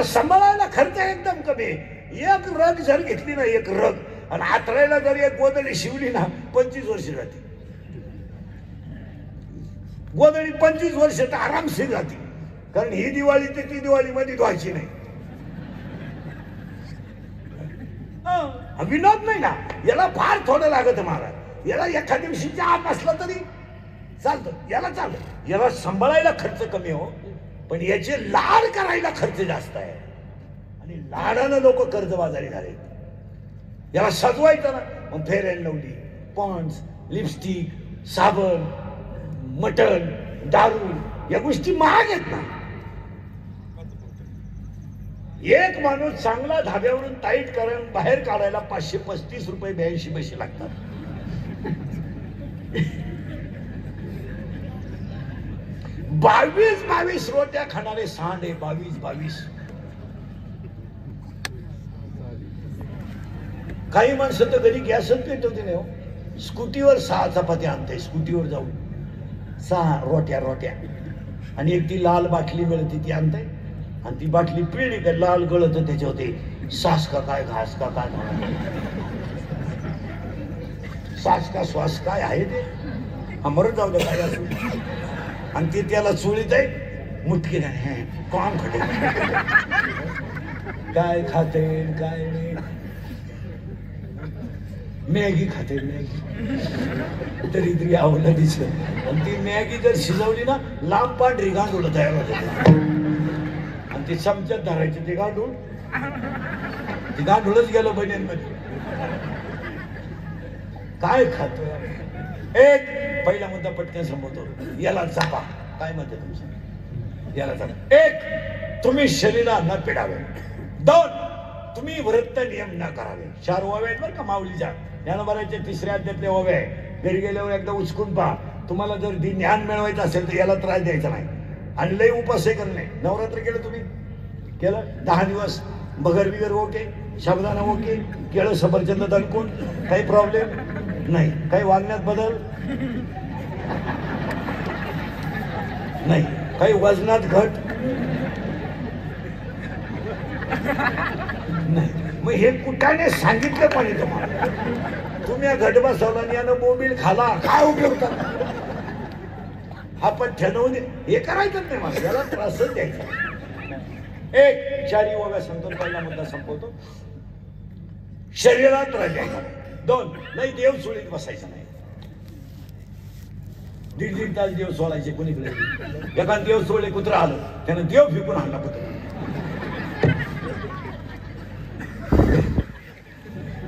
सांभाळायला खर्च एकदम कमी. एक रग जर घेतली ना, एक रग, आणि आतरायला जर एक गोदडी शिवली ना, 25 वर्ष जाते. गोदडी 25 वर्ष तर आरामशीर जाते. कारण ही दिवाळी ते ती दिवाळी मध्ये धुवायची नाही. विनोद नाही ना, याला फार थोडं लागत महाराज. याला एखाद्या दिवशीच्या आत असला तरी चालतं, याला चालतं. याला सांभाळायला खर्च कमी हो, पण याचे लाड करायला खर्च जास्त आहे. आणि लाडानं लोक कर्जबाजारी झाले. याला सजवायचं ना, मग Fair and Lovely, Pond's, lipstick, साबण, मटण, दारू, या गोष्टी महाग आहेत ना. एक माणूस चांगला धाब्यावरून टाईट करून बाहेर काढायला 535 रुपये 82 पैसे लागतात. बावीस रोट्या खाणारे सांडे 22. काही माणसं तर घरी गॅसच पेटवते नाही हो. स्कूटीवर 6 चपात्या आणते, स्कूटीवर जाऊन 6 रोट्या, आणि एक ती लाल बाटली मिळते ती आणते, आणि ती बाटली पिळली का लाल गळत त्याच्या होते सास का काय घास का काय सास का श्वास काय आहे ते मरत जाऊ दे काय असू. आणि ते त्याला चोळीत आहे मुटकी नाही कोण खटे काय खाते काय नाही. मॅगी खाते, मॅगी तरी आवडलं दिसत. आणि ती मॅगी जर शिजवली ना, लांब पांढरी गांडूळ तयार होते. आणि ते चमच्यात धरायचे ते गांडूळच गेलो बहिणींमध्ये. काय खातोय? एक पहिला मुद्दा पटकन संपवतो. याला चापा. काय मत आहे तुमचं? याला चापा. एक, तुम्ही शरीराला न पिडावे. 2, तुम्ही व्रत नियम न करावे. 4 ओव्या आहेत बरं का माऊलीच्या. ज्ञानोबाराच्या 3ऱ्या अध्यायातले ओव्या आहे. घरी गेल्यावर एकदा उचकून पहा. तुम्हाला जर ज्ञान मिळवायचं असेल तर याला त्रास द्यायचा नाही. आणि लय उपास करणे. नवरात्र केलं तुम्ही? केलं 10 दिवस बगर बिगर ओके, शब्दाना ओके, केळं सफरचंद दणकून, काही प्रॉब्लेम नाही. काही वागण्यात बदल नाही. काही वजनात घट नाही. मग हे कुठाने सांगितलं पाहिजे तुम्हाला. तुम्ही घट बसवला आणि यानं मोबाईल खाला, काय उपयोग करता? हा पण ठरवून हे करायचं नाही. मला याला त्रासच द्यायचा. एक 4 ओव्या सांगतो, पहिला मुद्दा संपवतो. शरीरात राहायचा. 2, नाही देव सोडीत बसायचं नाही. 1.5 तास देव सोडायचे कोणीकडे. एखाद देव सोडले कुत्रा आलं, त्यानं देव फिकून आणला कुत्रा.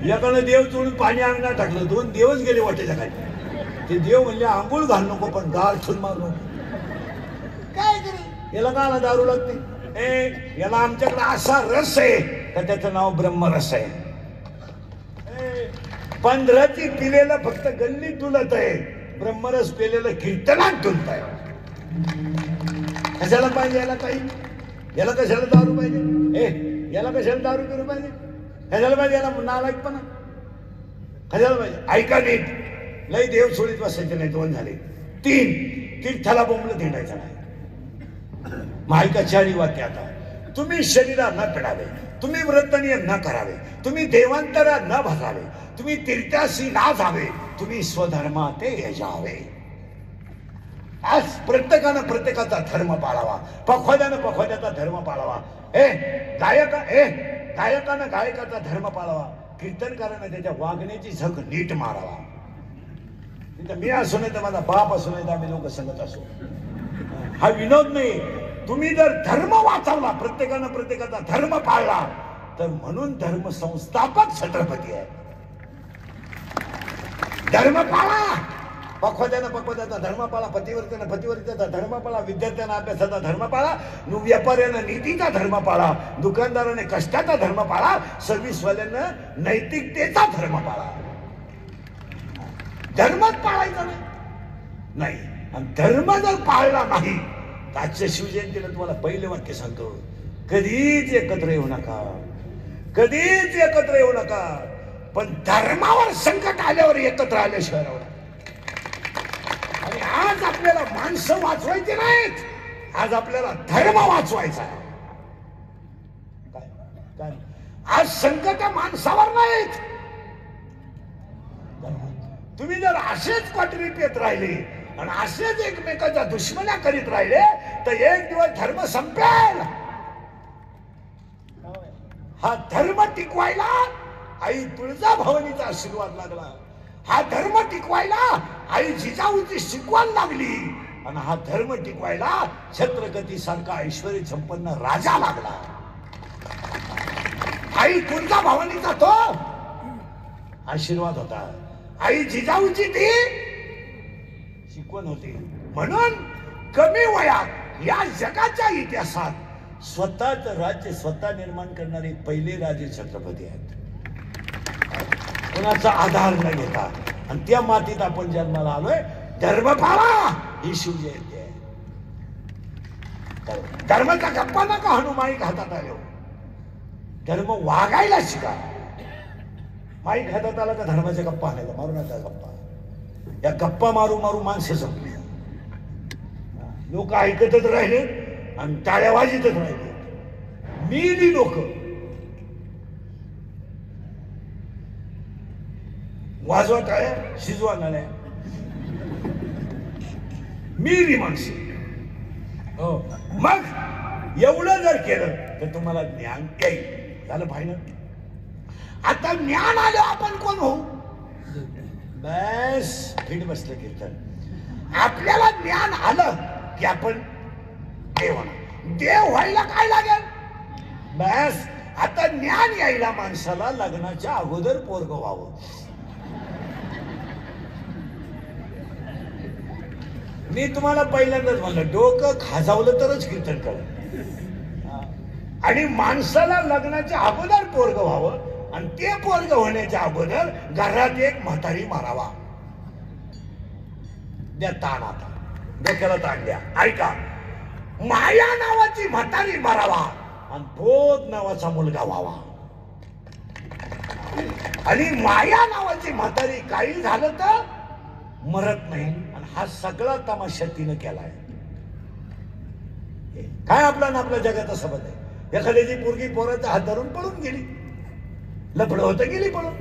एकानं देव चोळून पाणी अंगणात टाकलं, 2 देवच गेले वाटेच्या खाली. ते देव म्हणले आंघोळ घाल नको, पण गाळ ठेवून मारू नको. काय करे याला गाला दारू लागते. याला आमच्याकडे असा रस आहे का त्याचं नाव ब्रह्मरस आहे. 15ची पिलेलं फक्त गल्लीत डुलत आहे, ब्रह्मरस पेलेलं कीर्तनात डुलत आहे. कशाला पाहिजे याला काही? याला कशाला दारू पाहिजे? याला कशाला दारू करू पाहिजे? कशाला पाहिजे याला नालायकपणा? कशाला पाहिजे? ऐका नीट, लय देव सोडीत बसायचे नाही. 2 झाले. 3, तीर्थाला बोंबलं धेंडायचं नाही. माहिका 4 वाक्य. आता तुम्ही शरीरात न पिडावे, तुम्ही व्रत नियम न करावे, तुम्ही देवांतरात न भसावे, तुम्ही तीर्थाशी ना जावे, तुम्ही स्वधर्माते यजावे. आज प्रत्येकानं प्रत्येकाचा धर्म पाळावा, पखवाद्यानं पखवाद्याचा धर्म पाळावा. गायकानं गायकाचा धर्म पाळावा, कीर्तनकारानं त्याच्या वागण्याची झक नीट मारावा. मी असो नाही तर माझा बाप असो नाही तर आम्ही लोक सांगत असो. हा विनोद नाही. तुम्ही जर धर्म वाचवला, प्रत्येकानं प्रत्येकाचा धर्म पाळला, तर म्हणून धर्म संस्थापक छत्रपती आहे. धर्म पाळा. पखवाद्यानं पखवाद्याचा धर्म पाळा, पतिवर्त्यानं पतिवर्त्याचा धर्म पाळा, विद्यार्थ्यानं अभ्यासाचा धर्म पाळा, व्यापाऱ्यानं नीतीचा धर्म पाळा, दुकानदाराने कष्टाचा धर्म पाळा, सर्व्हिसवाल्यानं नैतिकतेचा धर्म पाळा. धर्मच पाळायचा नाही. आणि धर्म जर पाळला नाही, आजच्या शिवजयंतीला तुम्हाला पहिले वाक्य सांगतो, कधीच एकत्र येऊ नका, कधीच एकत्र येऊ नका. पण धर्मावर संकट आल्यावर एकत्र आल्याशिवाय राहू नका. आणि आज आपल्याला माणसं वाचवायची नाहीत, आज आपल्याला धर्म वाचवायचा आहे. काय आज संकट माणसावर नाहीत. तुम्ही जर असेच क्वाटरी पेत राहिले आणि असेच एकमेकांच्या दुश्मन्या करीत राहिले तर एक दिवस धर्म संपेल. हा धर्म टिकवायला आई तुळजाभवानीचा आशीर्वाद लागला. हा धर्म टिकवायला आई जिजाऊची शिकवण लागली आणि हा धर्म टिकवायला छत्रपती सारखा ऐश्वर्य संपन्न राजा लागला. आई तुळजाभवानीचा तो आशीर्वाद होता. आई जिजाऊची ती शिकवण होती. म्हणून कमी वयात या जगाच्या इतिहासात स्वतःच राज्य स्वतः निर्माण करणारे पहिले राजे छत्रपती आहेत. कोणाचा आधार न घेता. आणि त्या मातीत आपण जन्माला आलोय. धर्म पाळा ही शिवजयंती आहे. धर्माचा गप्पा नका हाणू माईक हातात आलो. धर्म वागायला शिका. माईक हातात आला का धर्माच्या गप्पा आणायला मारू नका गप्पा. या गप्पा मारू मारू माणसं संपली. लोक ऐकतच राहिले आणि टाळ्या वाजतच राहिले. मेली लोक. वाजवा टाळ्या शिजवा नाळ्या. मेली माणसं. हो मग एवढं जर केलं तर तुम्हाला ज्ञान येईल. झालं फायनल. आता ज्ञान आलं आपण कोण होऊ. बस फिट बसलं कीर्तन. आपल्याला ज्ञान आलं की आपण देव होणार. देव व्हायला काय लागेल. बस आता ज्ञान यायला माणसाला लग्नाच्या अगोदर पोरग व्हावं. मी तुम्हाला पहिल्यांदाच म्हणलं डोकं खाजावलं तरच कीर्तन करा. आणि माणसाला लग्नाच्या अगोदर पोरग व्हावं आणि ते पोरग होण्याच्या अगोदर घरात एक म्हातारी मारावा. द्या ताण. आता डोक्याला ताण द्या. ऐका. माया नावाची म्हातारी मारावा आणि बोध नावाचा मुलगा व्हावा. आणि माया नावाची म्हातारी काही झालं तर मरत नाही. आणि हा सगळा तमाशा तिनं केलाय. काय आपला ना आपल्या जगाचा संबंध आहे. एखाद्याची पोरगी पोराचा हात धरून पळून गेली. लफड होत गेली पळून.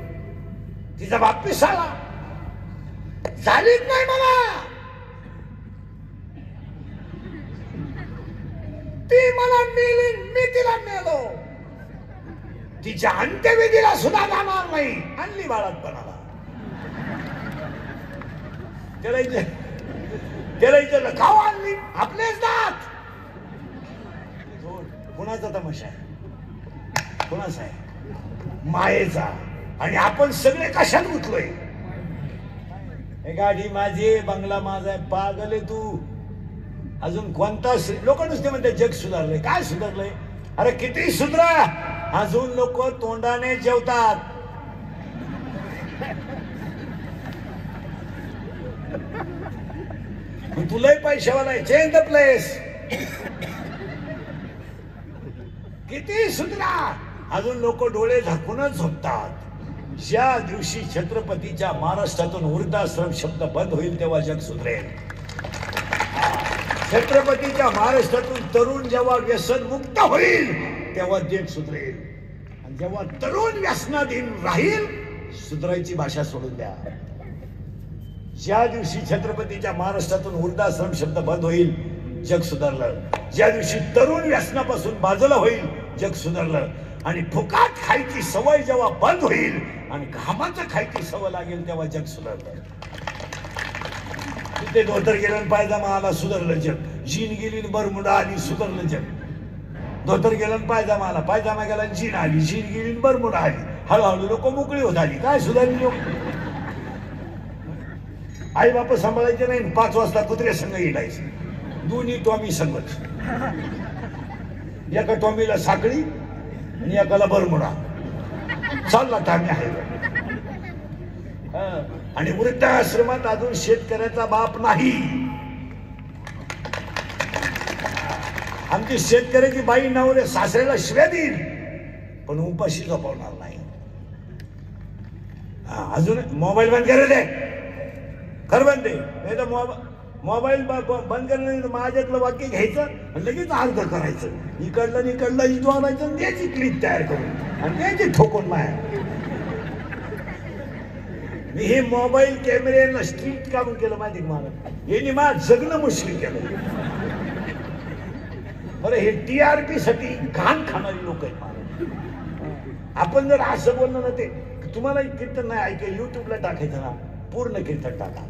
तिचा बाप पिसाळा. झालीच नाही मला. ती मला मेली मी तिला मेलो. तिच्या अंत्यविधीला सुद्धा जाणार नाही. आणली बाळातपणाला. त्याला खाऊ आणली. आपलेच दात. कुणाचा तमाशा आहे. कुणाचा आहे. मायेचा. आणि आपण सगळे कशात गुंतलोय. हे गाडी माझी बंगला माझा आहे. पागल आहे तू. अजून कोणता लोक नुसते म्हणते जग सुधारलंय. काय सुधारलंय. अरे किती सुधरा. अजून लोक तोंडाने जेवतात. तुलाही पैशावाला आहे. Change the place. किती सुधरा. अजून लोक डोळे झाकूनच झोपतात. ज्या दिवशी छत्रपतीच्या महाराष्ट्रातून वृद्धाश्रम शब्द बंद होईल तेव्हा जग सुधरेल. छत्रपतीच्या महाराष्ट्रातून तरुण जेव्हा व्यसन मुक्त होईल तेव्हा जग सुधरेल. आणि जेव्हा तरुण व्यसनाधीन राहील सुधरायची भाषा सोडून द्या. ज्या दिवशी छत्रपतीच्या महाराष्ट्रातून वृद्धाश्रम शब्द बंद होईल जग सुधारलं. ज्या दिवशी तरुण व्यसनापासून बाजूला होईल जग सुधारलं. आणि फुकाट खायची सवय जेव्हा बंद होईल आणि घामाचं खायची सवय लागेल तेव्हा जग सुधारलं. तिथे धोतर गेलं पायजामा आला सुधारलं जग. जीन गेली बरमुडा आली सुधारलं जग. धोतर गेलं पायजामा आला. पायजामा गेला जीन आली. जीन गेली बरमुडा आली. हळूहळू लोक मोकळी होत आली. काय सुधारली लोक. आई बाप सांभाळायचे नाही. 5 वाजता कुत्रे संघ हिंडायचे. दोन्ही टॉमी संघच. एका टॉमीला साखळी आणि एकाला बरमुडा. चालला टामी आहे. आणि वृद्धाश्रमात अजून शेतकऱ्याचा बाप नाही. आमची शेतकऱ्याची बाई नवरे सासऱ्याला शिव्या देईल पण उपाशी झोपवणार नाही. अजून मोबाईल बंद करायला खरं बंद नाही तर मोबाईल बंद करण्याचं माझ्यातलं वाक्य घ्यायचं आणि लगेच अर्ध करायचं, इकडलं इकडलं इजू आणायचं आणि त्याची क्लिप तयार करून आणि त्याची ठोकून माया. मी हे मोबाईल कॅमेऱ्यानं स्ट्रीट काम केलं माहिती मला, यांनी मला जगणं मुश्किल केलं. बरं हे TRP साठी घाण खाणारी लोक आहेत मला. आपण जर असं बोललो ना, ते तुम्हाला कीर्तन नाही ऐकाय युट्यूबला टाकायचं ना, पूर्ण कीर्तन टाका.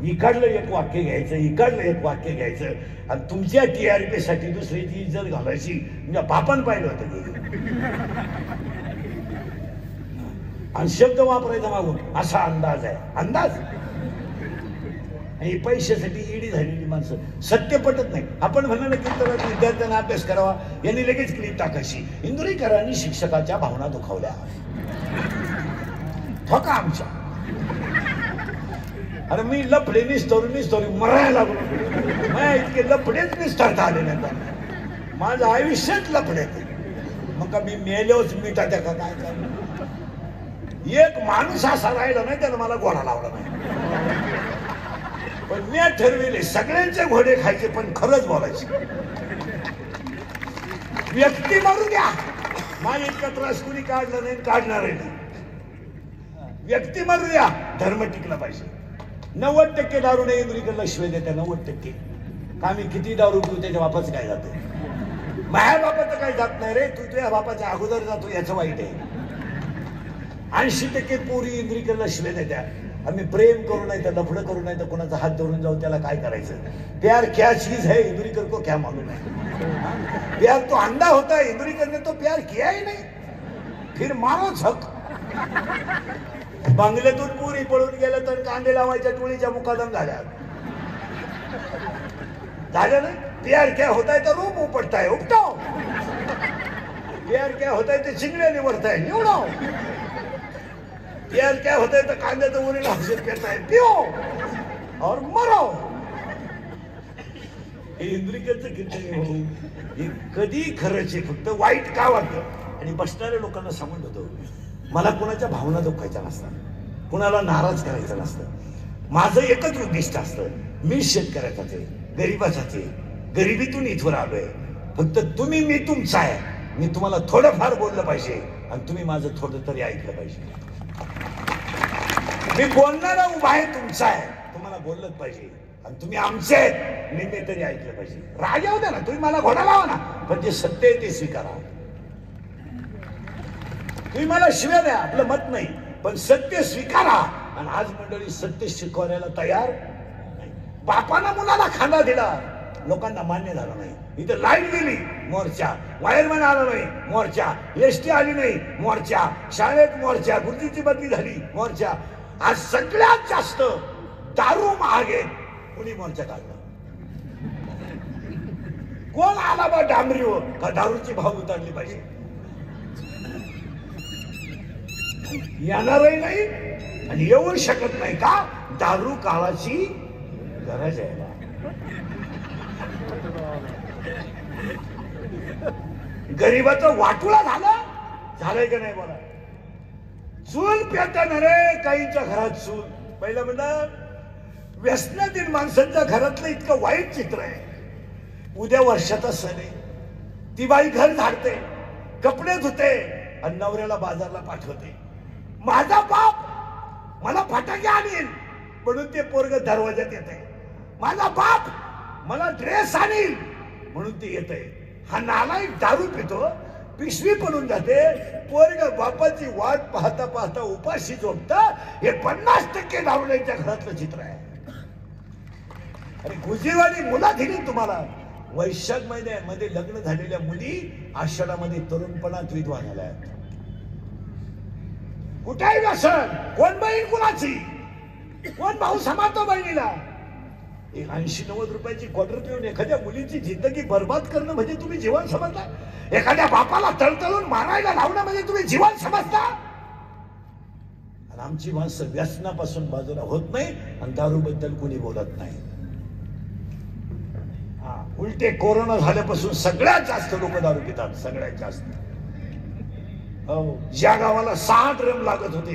इकडलं एक वाक्य घ्यायचं, इकडलं एक वाक्य घ्यायचं आणि तुमच्या TRP साठी दुसऱ्याची इज्जत घालायची. म्हणजे बापान पाहिलं होतं की आणि शब्द वापरायचा मागून असा अंदाज आहे, अंदाज. आणि पैशासाठी ईडी झालेली माणसं सत्य पटत नाही. आपण म्हणलं ना कीर्तनात विद्यार्थ्यांना अभ्यास करावा, यांनी लगेच क्लिप टाकायची. इंदुरीकरांनी शिक्षकाच्या भावना दुखावल्या, ठोका आमच्या. अरे मी लफडे निस्तोरी मरायला लागलो. माझ्या इतके लफडेच निस्तारता आले नाही, माझं आयुष्यात लफडे. मग का मी मेलोच मिठा त्या का काय काय. एक माणूस असा राहिला नाही त्यानं मला घोडा लावला नाही. पण मी ठरविले सगळ्यांचे घोडे खायचे पण खरंच बोलायचे. व्यक्ती मारू द्या, माझ्या इतका त्रास कुणी काढला नाही, काढणार नाही. व्यक्ती मारू द्या, धर्म टिकला पाहिजे. 90% दारू नाही इंदुरीकडला शिवाय देत्या, 90%. आम्ही किती दारू पिऊ त्याच्या बापाचं काय जाते, माझ्या बापाचं काय जात नाही रे. तू तुझ्या बापाच्या अगोदर जातो याचं वाईट आहे. 80% पोरी इंद्रिकरला शिवे देत्या. आम्ही प्रेम करू नाही तर लफडं करू नाही तर कोणाचा हात धरून जाऊ, त्याला काय करायचं. प्यार क्या चीज है इंदुरीकर को क्या मालूम है. प्यार तो अंधा होता है, इंदुरीकर ने तो प्यार किया ही नहीं, फिर मारो झक. बंगल्यातून पुरी पळून गेलं तर कांदे लावायच्या टोळीच्या मुकादम झाल्या नाही. प्यार क्या होता है तो रूप उपटता है, उपटाओ. प्यार क्या होता है तो चिंगड़े निवडता है, निवडो. प्यार क्या होता है तो कांद्याचं उरीला औषध पेता है, पिओ और मरो. हे इंद्रिकरचं कीर्तन हे कधी खरंच आहे, फक्त वाईट का वाटतं. आणि बसणाऱ्या लोकांना सांगून होतो, मला कोणाच्या भावना दुखायच्या नसतात, कुणाला नाराज करायचं नसतं. माझं एकच उद्दिष्ट असतं, मी शेतकऱ्याचाच आहे, गरीबाचाच आहे, गरिबीतून इथवर आलोय. फक्त तुम्ही, मी तुमचा आहे. मी तुम्हाला थोडंफार बोललं पाहिजे आणि तुम्ही माझं थोडं तरी ऐकलं पाहिजे. मी बोलणारा उभा आहे, तुमचा आहे, तुम्हाला बोललंच पाहिजे. आणि तुम्ही आमचे आहेत, मी तरी ऐकलं पाहिजे. राग येऊ द्या ना, तुम्ही मला घोडा लावा ना, पण जे सत्य आहे ते स्वीकारा. तुम्ही मला शिव्या द्या, आपलं मत नाही, पण सत्य स्वीकारा. आणि आज मंडळी सत्य शिकवण्याला तयार नाही. बापानं मुलाला खांदा दिला, लोकांना मान्य झालं नाही. इथं लाईट गेली, मोर्चा. वायरमॅन आला नाही, मोर्चा. ST आली नाही, मोर्चा. शाळेत मोर्चा. गुरुजीची बदली झाली, मोर्चा. आज सगळ्यात जास्त दारू महाग आहे, कोणी मोर्चा काढला. कोण आला बा डांबरीवर का दारूची भाव उतरली पाहिजे. येणारही नाही आणि येऊ शकत नाही का, दारू काळाची गरज आहे. गरीबाचं वाटुळा झालंय का नाही बोला. चूल पेटन रे काहींच्या घरात चूल. पहिलं म्हणलं व्यसनाधीन माणसांच्या घरातलं इतकं वाईट चित्र आहे. उद्या वर्षाचा सण आहे, ती बाई घर झाडते, कपडे धुते आणि नवऱ्याला बाजारला पाठवते. माझा बाप मला फटाके आणील म्हणून ते पोरग दरवाजात येते. माझा बाप मला ड्रेस आणील म्हणून ते येते. हा नालायक दारू पितो, पिशवी पडून जाते, पोरग बापाची वाट पाहता पाहता उपाशी झोपता. हे 50% दारुड्यांच्या घरातलं चित्र आहे. अरे गुजीवाली मुला दिली तुम्हाला. वैशाख महिन्यामध्ये लग्न झालेल्या मुली आषाढामध्ये तरुणपणात विधवा झाल्या. कुठेही व्यसन, कोण बहीण कुणाची, कोण भाऊ समातो बहिणीला. 80-90 रुपयाची क्वार्टर पिऊन एखाद्या मुलीची जिंदगी बर्बाद करणं म्हणजे तुम्ही जीवन समजता. एखाद्या बापाला तळतळून मारायला लावणं म्हणजे तुम्ही जीवन समजता. आणि आमची माणसं व्यसनापासून बाजूला होत नाही आणि दारूबद्दल कोणी बोलत नाही. उलटे कोरोना झाल्यापासून सगळ्यात जास्त लोक दारू पितात, सगळ्यात जास्त. ज्या गावाला 6 ड्रम लागत होते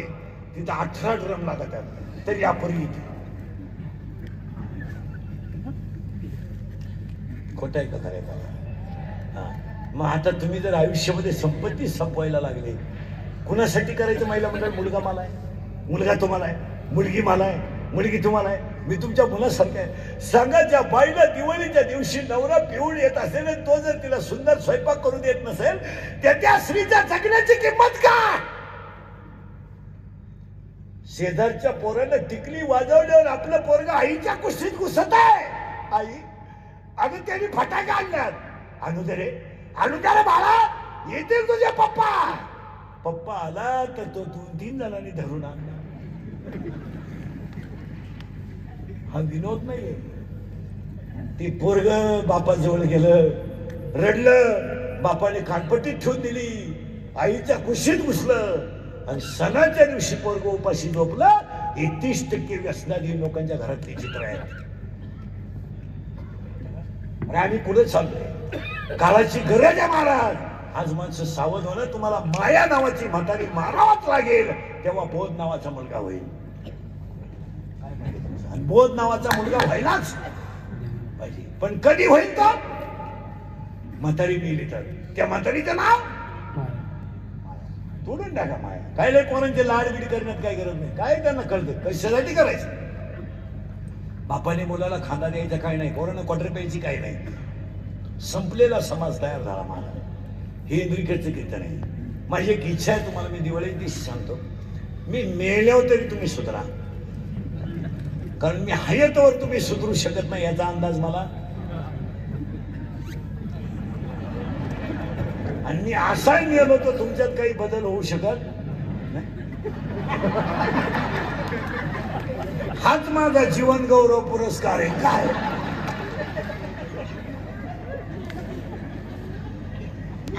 तिथं 18 ड्रम लागत आहेत. तरी यापूर्वी खोटं आहे का खरं आहे का? मग आता तुम्ही जर आयुष्यामध्ये संपत्ती संपवायला लागले, कुणासाठी करायचं? महिला मंडळ. मुलगा मला आहे, मुलगा तुम्हाला आहे, मुलगी मला आहे, मुलगी तुम्हाला आहे. मी तुमच्या मुलासारखं आहे. सांगा, ज्या बाईला दिवाळीच्या दिवशी नवरा पिऊन येत असेल आणि तो जर तिला सुंदर स्वयंपाक करून देत नसेल, त्या स्त्रीच्या जगण्याची किंमत काय? शेजारच्या पोरानं टिकली वाजवल्यावर आपलं पोरग आईच्या कुशीत घुसत आहे. आई, अगं त्यांनी फटाके आणल्यात. आणू दे रे, आणू दे रे बाळा, येतील तुझे पप्पा. पप्पा आला तर तो 2-3 जणांनी धरून आणला. हा विनोद नाहीये. ते पोरग बापाजवळ गेलं, रडलं, बापाने कानपट्टीत ठेवून दिली, आईच्या कुशीत घुसलं आणि सणाच्या दिवशी पोरग उपाशी झोपलं. 31% व्यसनाधीन लोकांच्या घरातली चित्र आहेत. आणि आम्ही पुढे चाललोय. काळाची गरज आहे महाराज. आज माणसं सावध होणं. तुम्हाला माया नावाची म्हातारी मारावाच लागेल, तेव्हा बोध नावाचा मुलगा होईल. आणि बोध नावाचा मुलगा व्हायलाच पाहिजे. पण कधी होईल? तर म्हातारी मिली तर. त्या म्हातारीचं नाव तोडून टाका माया. काय लय पोरांचे लाडबिडी करण्यात काय गरज नाही. काय त्यांना कळतं कशासाठी करायचं. बापाने मुलाला खांदा द्यायचा काय नाही, पोरांना क्वार्टर प्यायची काय नाही. संपलेला समाज तयार झाला मला. हे इंद्रिकडचं कीर्तन आहे. माझी एक इच्छा आहे, तुम्हाला मी दिवाळी दिवशी सांगतो, मी मेल्यावर तरी तुम्ही सुधरा. कारण मी हयतवर तुम्ही सुधरू शकत नाही याचा अंदाज मला. आणि मी असाही गेलो तर तुमच्यात काही बदल होऊ शकत नाही. हाच माझा जीवन गौरव पुरस्कार आहे. काय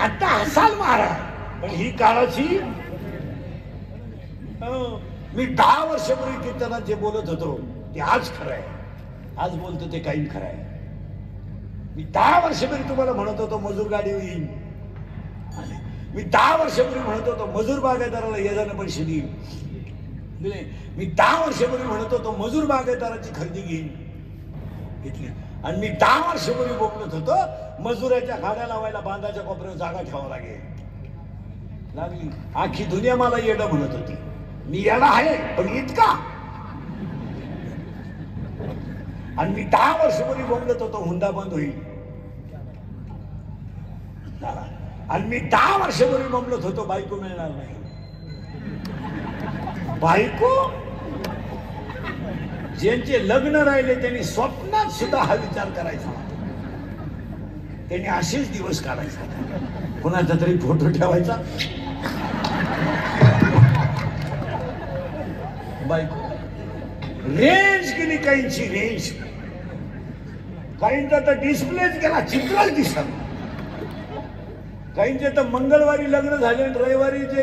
आता हसाल महाराज, पण ही काळाची. मी 10 वर्षापूर्वी कीर्तनात जे बोलत होतो ते आज खरं आहे. आज बोलतो ते काही खरं आहे. मी 10 वर्षापूर्वी तुम्हाला म्हणत होतो मजूर गाडी येईल. मी 10 वर्षापूर्वी म्हणत होतो मजूर बागायतदाराला येजाने पैसे देईल. मी 10 वर्षापूर्वी म्हणत होतो मजूर बागायतदाराची खरेदी घेईल, घेतली. आणि मी 10 वर्षापूर्वी बोलत होतो मजुराच्या गाड्या लावायला बांधाच्या कोपऱ्यावर जागा ठेवावं लागेल. लागली. आखी दुनिया मला येडं म्हणत होती. मी येडा आहे, पण इतका. आणि मी 10 वर्षापूर्वी बोलत होतो हुंडा बंद होईल. आणि मी 10 वर्षापूर्वी बोलत होतो बायको मिळणार नाही. बायको ज्यांचे लग्न राहिले त्यांनी स्वप्नात सुद्धा हा विचार करायचा. त्यांनी असेच दिवस काढायचा. कुणाचा तरी फोटो ठेवायचा. बायको रेंज केली, काहींची रेंज, काहींचा तर डिस्प्लेच गेला, चित्रच दिसत. काहींचे तर मंगळवारी लग्न झाले, रविवारी जे